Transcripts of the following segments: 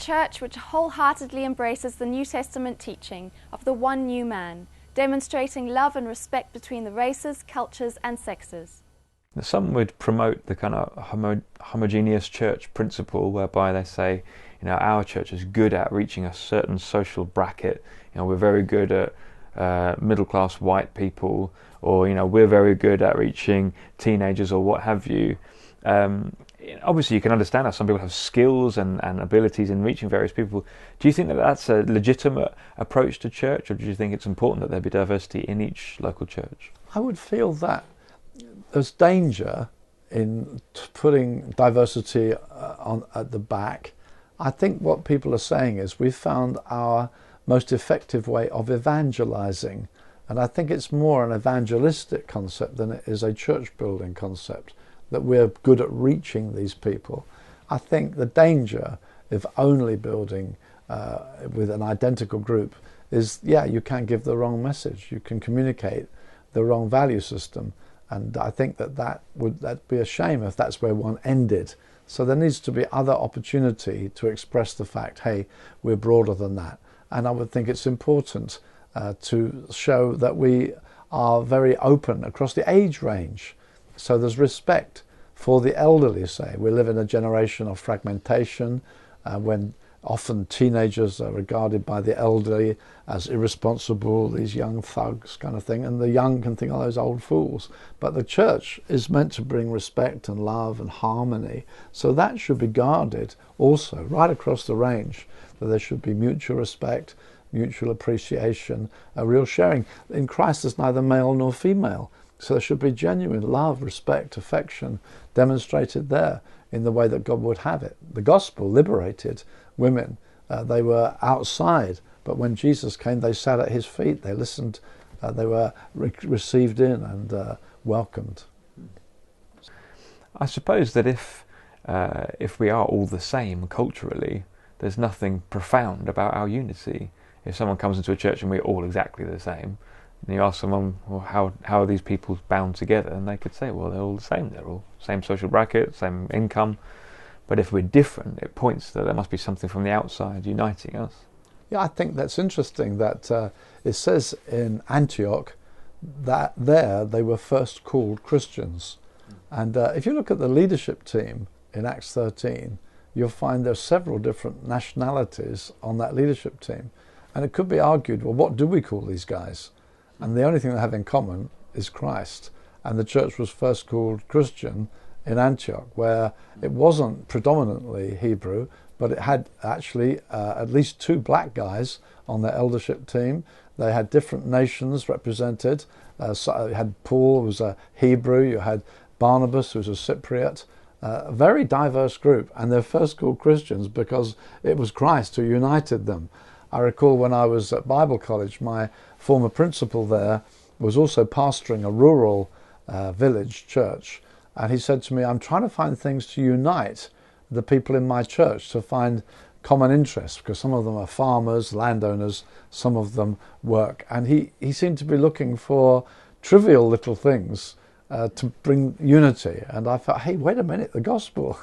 church which wholeheartedly embraces the New Testament teaching of the one new man, demonstrating love and respect between the races, cultures and sexes. Some would promote the kind of homogeneous church principle, whereby they say, our church is good at reaching a certain social bracket. We're very good at middle-class white people, or we're very good at reaching teenagers or what have you. Obviously, you can understand how some people have skills and abilities in reaching various people. Do you think that that's a legitimate approach to church, or do you think it's important that there be diversity in each local church? I would feel that there's danger in putting diversity at the back. I think what people are saying is we've found our most effective way of evangelizing, and I think it's more an evangelistic concept than it is a church building concept, that we're good at reaching these people. I think the danger of only building with an identical group is, you can give the wrong message, you can communicate the wrong value system, and I think that'd be a shame if that's where one ended. So there needs to be other opportunity to express the fact, hey, we're broader than that. And I would think it's important to show that we are very open across the age range. So there's respect for the elderly, say. We live in a generation of fragmentation, when often teenagers are regarded by the elderly as irresponsible, these young thugs kind of thing, and the young can think, those old fools. But the church is meant to bring respect and love and harmony, so that should be guarded also right across the range, that there should be mutual respect, mutual appreciation, a real sharing. In Christ there's neither male nor female, so there should be genuine love, respect, affection demonstrated there in the way that God would have it. The gospel liberated women. They were outside, but when Jesus came, they sat at his feet, they listened, they were received in and welcomed. I suppose that if we are all the same culturally, there's nothing profound about our unity. If someone comes into a church and we're all exactly the same, and you ask someone, well, how are these people bound together? And they could say, well, they're all the same. They're all same social bracket, same income. But if we're different, it points that there must be something from the outside uniting us. Yeah, I think that's interesting that it says in Antioch that there they were first called Christians. And if you look at the leadership team in Acts 13, you'll find there's several different nationalities on that leadership team. And it could be argued, well, what do we call these guys? And the only thing they have in common is Christ. And the church was first called Christian in Antioch, where it wasn't predominantly Hebrew, but it had actually at least 2 black guys on their eldership team. They had different nations represented. So you had Paul, who was a Hebrew. You had Barnabas, who was a Cypriot. A very diverse group, and they're first called Christians because it was Christ who united them. I recall when I was at Bible college, my former principal there was also pastoring a rural village church, and he said to me, I'm trying to find things to unite the people in my church, to find common interests, because some of them are farmers, landowners, some of them work, and he seemed to be looking for trivial little things to bring unity. And I thought, hey, wait a minute, the gospel,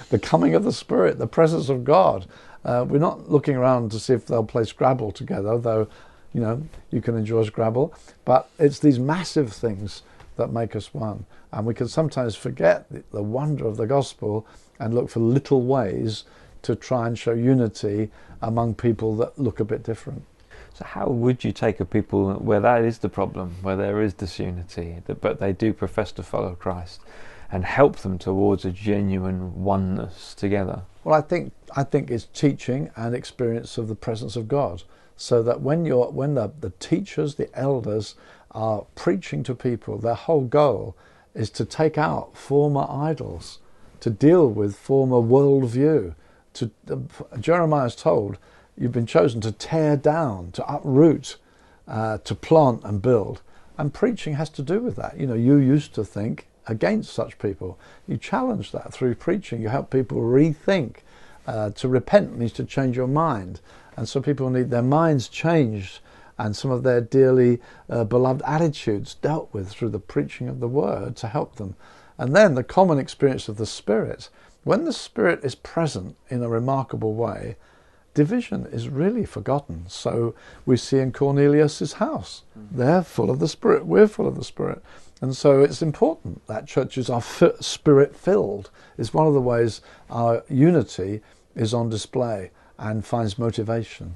the coming of the Spirit, the presence of God. We're not looking around to see if they'll play Scrabble together, though, you can enjoy Scrabble. But it's these massive things that make us one. And we can sometimes forget the wonder of the gospel and look for little ways to try and show unity among people that look a bit different. So how would you take a people where that is the problem, where there is disunity, but they do profess to follow Christ, and help them towards a genuine oneness together? Well, I think it's teaching and experience of the presence of God, so that when the teachers, the elders are preaching to people, their whole goal is to take out former idols, to deal with former worldview. Jeremiah's told, you've been chosen to tear down, to uproot, to plant and build. And preaching has to do with that. You used to think against such people. You challenge that through preaching. You help people rethink. To repent means to change your mind. And so people need their minds changed and some of their dearly beloved attitudes dealt with through the preaching of the word to help them. And then the common experience of the Spirit. When the Spirit is present in a remarkable way, division is really forgotten. So we see in Cornelius' house, they're full of the Spirit, we're full of the Spirit. And so it's important that churches are Spirit-filled. It's one of the ways our unity is on display and finds motivation.